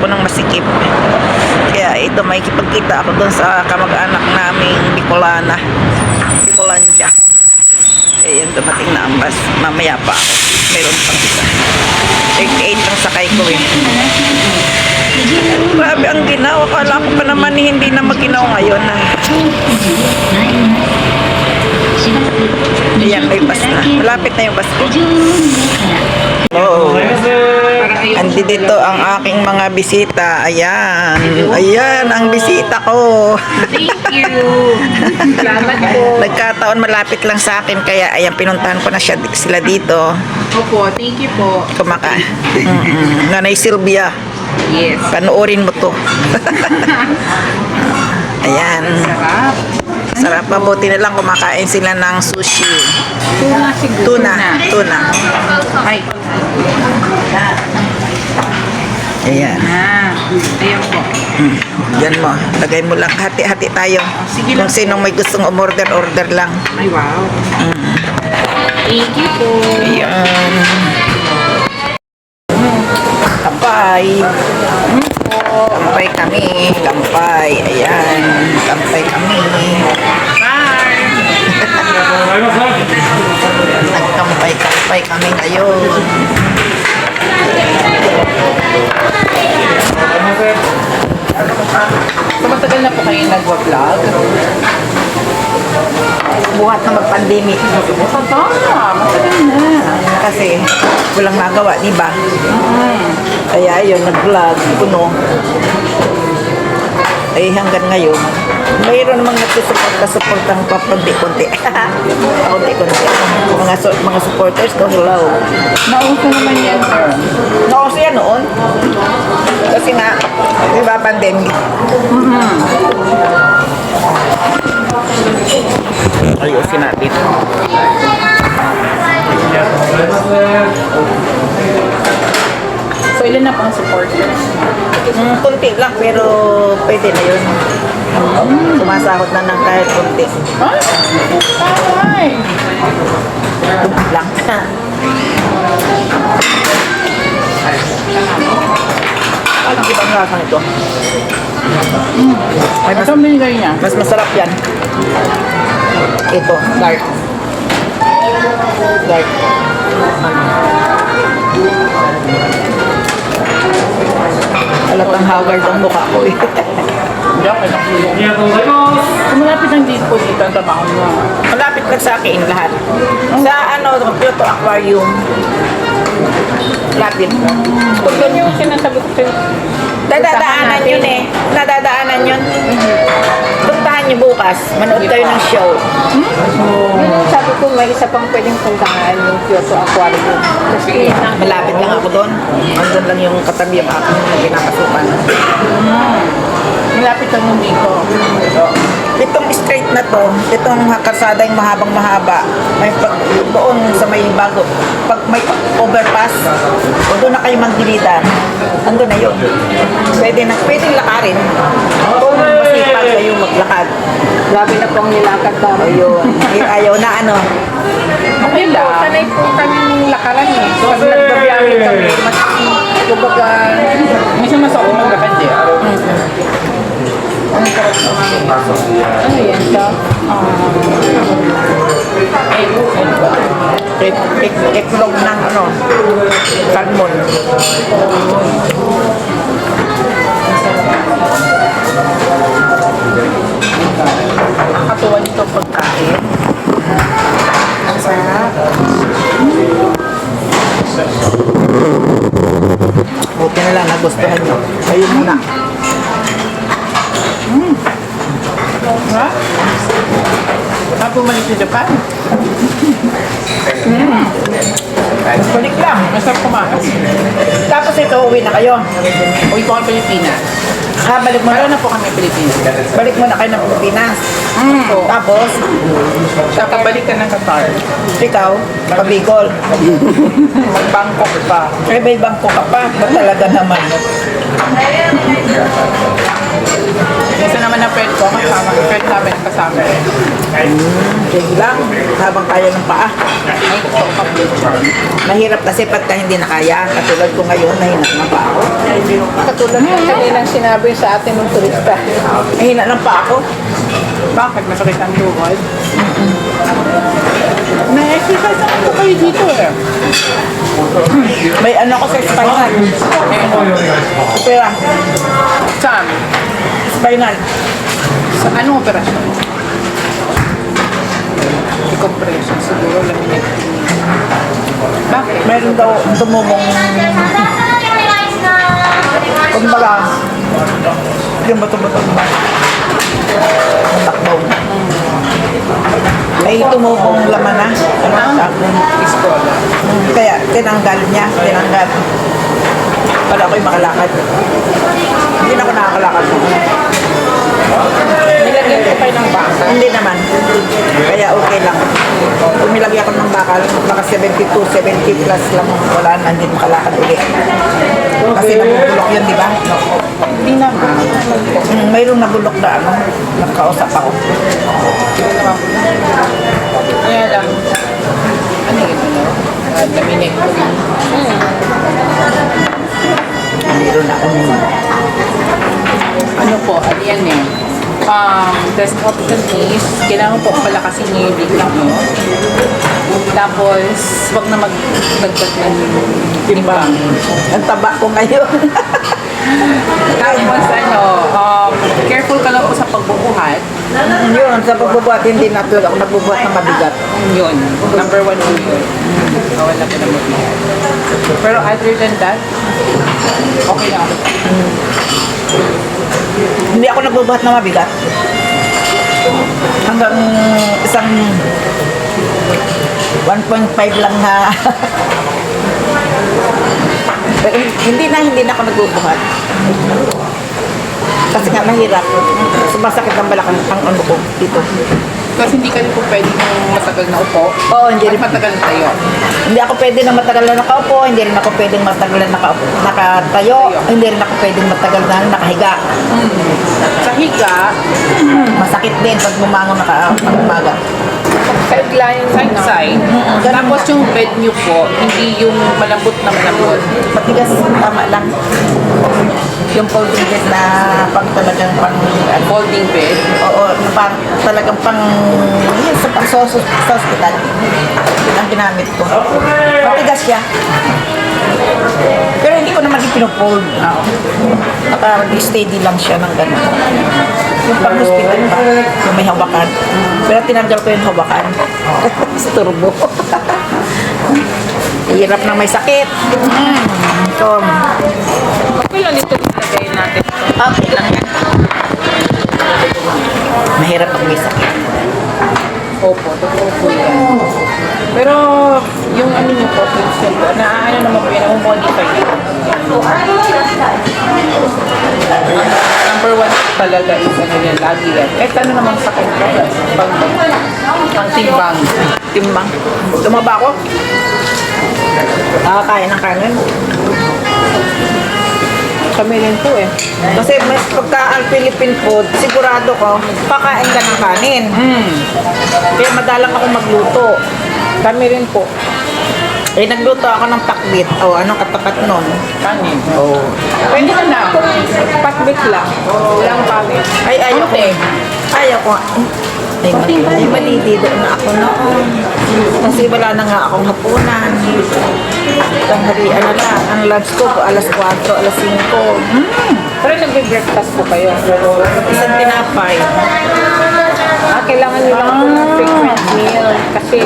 ako ng masikip. Kaya ito, may kipagkita ako doon sa kamag-anak naming Bicolandia. Ayan, dumating na ang bus. Mamaya pa ako. Meron pang isa. 38 ang sakay ko eh. Grabe ang ginaw. Akala ko pa naman hindi na maginaw ngayon. Ayan, may bus na. Malapit na yung bus ko. Oh. Andi dito ang aking mga bisita. Ayan. Ayan ang bisita ko. Thank you. Salamat po. Nagkataon malapit lang sa akin. Kaya ayan, pinuntahan ko na sila dito. Opo, thank you po. Nanay Sylvia. Yes. Panoorin mo to. Ayan. Sarap. Sarap. Mabuti na lang kumakain sila ng sushi. Tuna siguro. Tuna. Ay. Ayan. Ayan po. Yan mo. Lagay mo lang. Hati-hati tayo. Sige Kung lang. sinong may gustong umorder, order lang. Ay, wow. Thank you po. Ayan. Kampay. Kampay kami. Kampay. Ayan. Kampay kami. Bye. Nagkampay-kampay kami ngayon. So, matagal na po kayo nag-vlog? Buhat na mag-pandemic. Matagal na. Kasi walang nagawa, di ba? Kaya yun, nag-vlog, puno. Ay hanggang ngayon, mayroon namang nagsusupport-ang papunti-punti. Papunti-punti. Mga supporters ko, hello. Nauso naman yan, sir. Nauso yan noon. Kasi nga, di ba, pandemic. Ayusin natin. So, ilan na po ang supporters? Kunti lang, pero pwede na yun. Sumasahod na ng kahit kunti. Ay! Ay! Lang. Ano ibang lasa nito? Ay, Ito ang binigay niya. mas masarap yan. Ito, dark. Dark. Alatang haggard ang mukha ko eh. Hindi ako na. So, malapit lang dito po dito ang trabaho mo. Malapit lang sa akin lahat. Sa Kyoto Aquarium. Lapit. Kung yun yung sinasabi ko sa'yo. Nadadaanan yun eh. Nadadaanan yun. Puntahan niyo bukas. Manood kayo ng show. Sabi ko may isa pang pwedeng puntahan yung Kyoto Aquarium. Kasi Malapit lang ako doon. Andun lang yung katabi ang aking na pinapasukan. Malapit lang yung dito. Itong straight na to, itong kalsada yung mahabang-mahaba, may doon sa may bago, pag may overpass, o doon na kayo magdilidan, andun na yun. Pwedeng lakarin. Kung masipag kayo maglakad. grabe na po ang nilakad ba? Ayun. Ayaw na ano. Okay lang. Sanay po kami ng lakaran eh. Pag nagbabiyahe kami, mas kumbaga, Minsan mas ako maglakad eh. ano yan siya? Iklog ng ano, salmon. Nakakatuwa nito pagkain. Ang sarap. Buti na lang nagustuhan nyo. Kayo muna. Ha? Saan bumalik sa Japan? Balik lang. Masarap kumakas. Tapos ito, uwi na kayo. Uwi po ang Pilipinas. Balik mo Meron na. na po kami Pilipinas. Balik mo na kayo ng Pilipinas. So, Tapos, kakabalik ka ng Qatar. ikaw, Bicol. Mag-Bangkok pa. Ay, may bangko ka pa. Ba talaga naman? Kasi naman ang friend ko, kasama. Friend namin kasama. Sige lang, habang kaya ng paa. Ay, ito pa. Mahirap kasi pagka hindi na kaya. Katulad ko ngayon, nahina ng paa ako. Katulad ng kanilang sinabi sa atin ng turista. Mahina ng paa ako. Bakit? Masakit ang tuhod? Na-exercise naman po kayo dito eh. May ano ko sa spinal. Opera. Saan? Spinal. Sa anong operasyon? Decompression siguro laminate. Bakit? Meron daw tumubong, kumbaga, yung bato-bato ba? Takbo. May tumubong laman na. Ano? Iskola. Kaya tinanggal niya. Tinanggal. Para ako'y makalakad. Hindi na ako nakakalakad. Nilagyan ko kayo ng baka. Hindi naman. Kaya okay lang. Kung nilagyan ako ng bakal, baka 72, 70 plus lang. Wala na, hindi makalakad ulit. Kasi nabubulok yun, di ba? Hindi naman. Mayroong nabulok na ano, nakausap ako. Kaya lang. Ano yun? Laminate. Mayroon ako nun. Ano po, ano yan eh. Best option is, kailangan po palakasin niyo yung biglang mo. Tapos, wag na magdagdag ng timbang. Ang taba ko ngayon. Tapos, careful ka lang po sa pagbubuhat. Yun, sa pagbubuhat, hindi na talaga ako nagbubuhat ng mabigat. Yun. Number 1 po yun. Bawal na po na mabigat. Pero other than that, okay na ako. Hindi ako nagbubuhat ng mabigat. Hanggang isang 1.5 lang na. Pero hindi na ako nagbubuhat. Kasi nga mahirap. Sumasakit ang balakang ang ano ko dito. Kasi hindi ka rin po pwede ng matagal na upo. Oo, hindi At rin. matagal na tayo. Hindi ako pwede na matagal na nakaupo, hindi rin ako pwedeng matagal na nakatayo, hindi rin ako pwedeng matagal na nakahiga. Sa higa, Masakit din pag bumangon pag umaga. side-line, side-side. Tapos yung bed nyo po, hindi yung malambot na malambot. Matigas, tama lang. Yung folding bed na pang talagang pang, Folding bed. oo, pang talagang pang, yun, sa hospital. Yun ang ginamit ko. Matigas siya. Pero hindi ko naman din pinufold. Naka-steady lang siya ng gano'n. Yung pang-hospital pa, yung may hawakan. Pero tinanggal ko yung hawakan. Sa turbo. Hirap na may sakit. So, Okay lang ito ilagay natin. okay lang yan. Mahirap pag may sakit. Opo, totoo po yan. Pero yung ano nyo po, patient po, ano naman po yan, modify yun. Number 1 talaga is ano yan, lagi yan. Kahit ano naman sa kanya, ang timbang. Timbang. Tumaba ako. Nakakain ng kanin. Kami rin po eh. Kasi mas pagka ang Philippine food, sigurado ko, kakain ka ng kanin. Kaya madalang ako magluto. Kami rin po. Eh, nagluto ako ng pakbit. O, anong katapat nun? Kanin. Oh. Pwede na na. Patbit lang. Walang kanin. Ay, ayaw ko. Ayaw ko. Ay, malidido na ako noon. Kasi wala na nga akong hapunan. Tanghalian na lang. Ang lunch ko, alas 4, alas 5. Pero nagbe-breakfast po kayo. Isang tinapay. Kailangan nyo lang po ng frequent meal. Kasi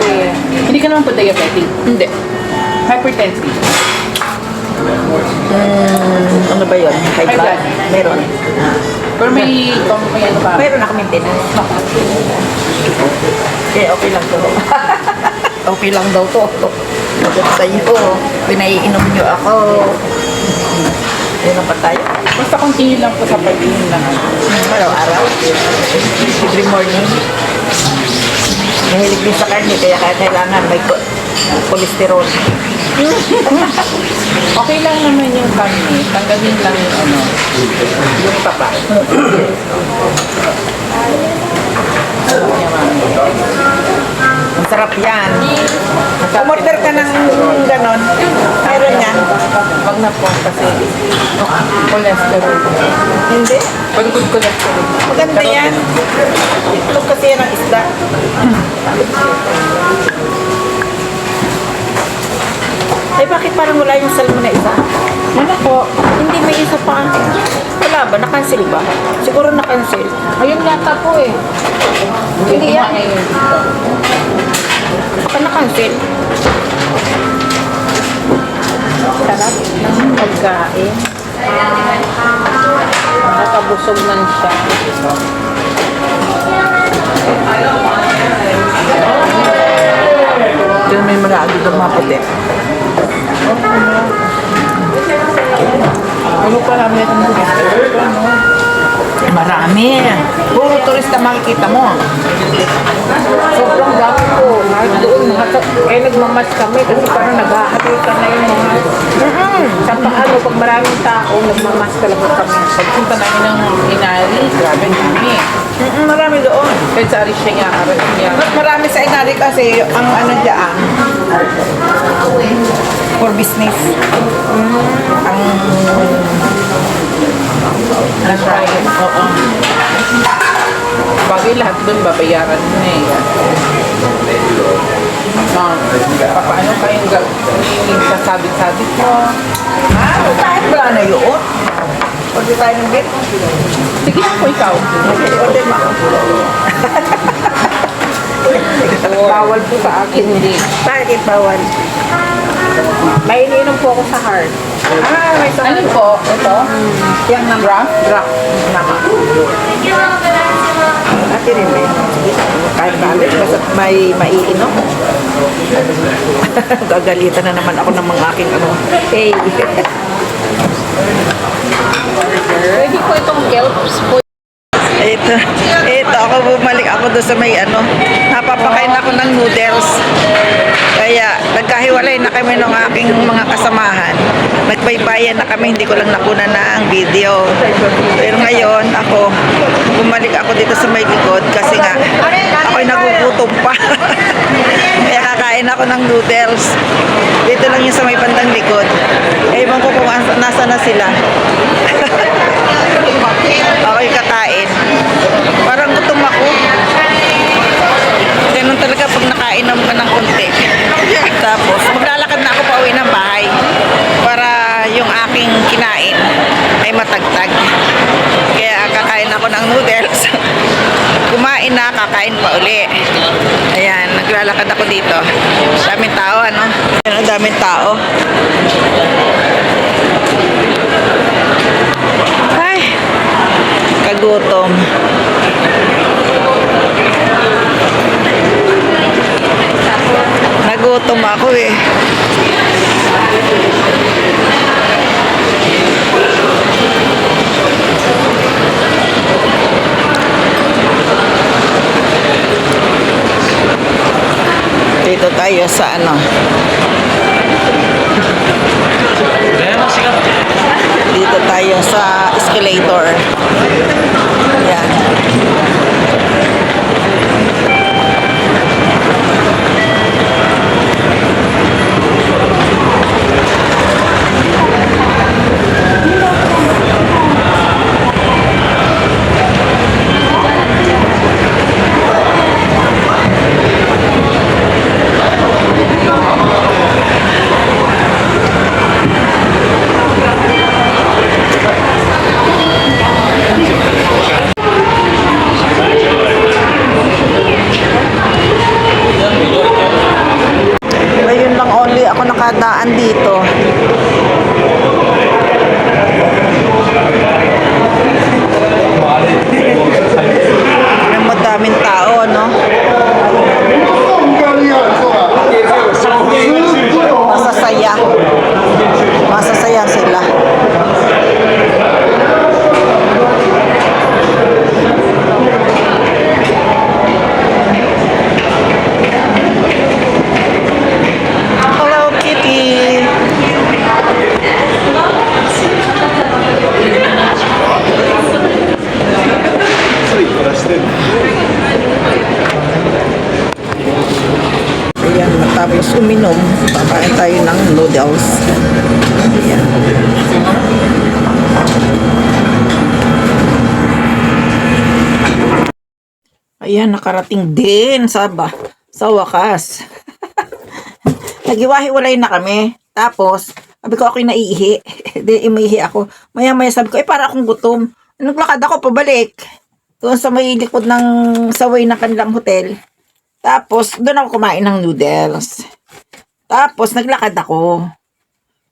hindi ka naman po diabetic. Hindi. Hypertensive. Ano ba yun? High High blood? blood. Meron. Pero may ano ba? Meron ako maintenance. Kaya okay lang to. Okay lang daw to. Sagot sa'yo. Pinaiinom nyo ako. Ano pa tayo? Basta continue lang po sa pag-inom lang. Araw-araw. Every morning. Mahilig din sa karne, kaya kailangan may Cholesterol. Okay lang naman yung karne. Tanggalin lang yung ano, yung taba. Masarap yan. Umorder ka ng ganon. Meron yan. Pag na po kasi cholesterol. Hindi. Pag good cholesterol. Maganda yan. Itlog kasi yan ang isda. Eh bakit parang wala yung salmon na isa? Ano po? Hindi may isa pa. Wala ba? Na-cancel ba? Siguro na-cancel. Ayun yata po eh. Hindi yan. Ngayon. Baka na-cancel. Sarap ng pagkain. Nakabusog man siya. Diyan may mga ado ng mga puti. Ano pa namin itong Marami. Puro turista makikita mo. sobrang dami po. Kahit doon, kaya nagmamas kami kasi parang nag-ahabitan na yung mga sa paano, pag maraming tao, nagmamas talaga kami. Pagpunta namin ng Inari, grabe kami. Marami doon. Kahit sa Arisha niya, arasin niya. Mas marami sa Inari kasi ang ano dyan, for business. Ang Na-try. oo. Bagay lahat doon, babayaran mo na eh. Paano kayong yung sasabit-sabit mo? Kahit wala na yun. Order tayo ng bit. Sige na po ikaw. Order mo ako. Bawal po sa akin, hindi. Bakit bawal? May iniinom po ako sa heart. May sa Ano po? Ito? Yang ng Draft? Draft. nama. Ate rin may. Kahit bakit, basta may maiinom. Gagalitan na naman ako ng mga aking ano. Hey. Ready po itong kelps po. Ito ako bumalik ako doon sa may ano, napapakain ako ng noodles. Kaya nagkahiwalay na kami ng aking mga kasamahan. Nagbaybayan na kami, hindi ko lang nakuna na ang video. Pero ngayon ako, bumalik ako dito sa may likod kasi nga ako'y nagugutom pa. Kaya kakain ako ng noodles. Dito lang yung sa may bandang likod. Ewan ko kung nasa na sila. Ako'y kakain. Parang gutom ako. Ganun talaga pag nakainom ka ng konti. Tapos, maglalakad na ako pa uwi ng bahay para yung aking kinain ay matagtag. Kaya kakain ako ng noodles. Kumain na, kakain pa uli. Ayan, naglalakad ako dito. Daming tao, ano? Ayan, daming tao. Ay, kagutom. Nagutom ako eh. Dito tayo sa ano. Dito tayo sa escalator. Yan. Ngayon lang only ako nakadaan dito. May madaming tao, no? Masasaya. Masasaya sila. Ayan, matapos uminom, kakain tayo ng noodles. Ayan. Ayan, nakarating din sa wakas. Nagiwahiwalay na kami. Tapos, sabi ko ako'y naiihi. Di, umiihi ako. Maya-maya sabi ko, para akong gutom. Naglakad ako pabalik. Doon sa may likod ng saway ng kanilang hotel. Tapos, doon ako kumain ng noodles. Tapos, naglakad ako.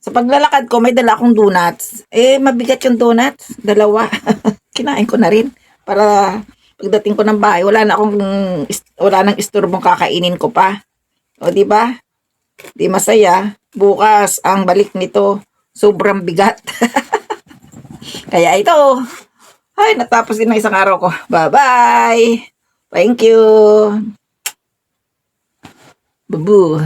Sa paglalakad ko, may dala akong donuts. Mabigat yung donuts. Dalawa. Kinain ko na rin. Para pagdating ko ng bahay, wala nang isturbong kakainin ko pa. O, di ba? Di masaya. Bukas, ang balik nito, sobrang bigat. Kaya ito, ay, natapos din ng isang araw ko. Bye-bye! Thank you! Bubu!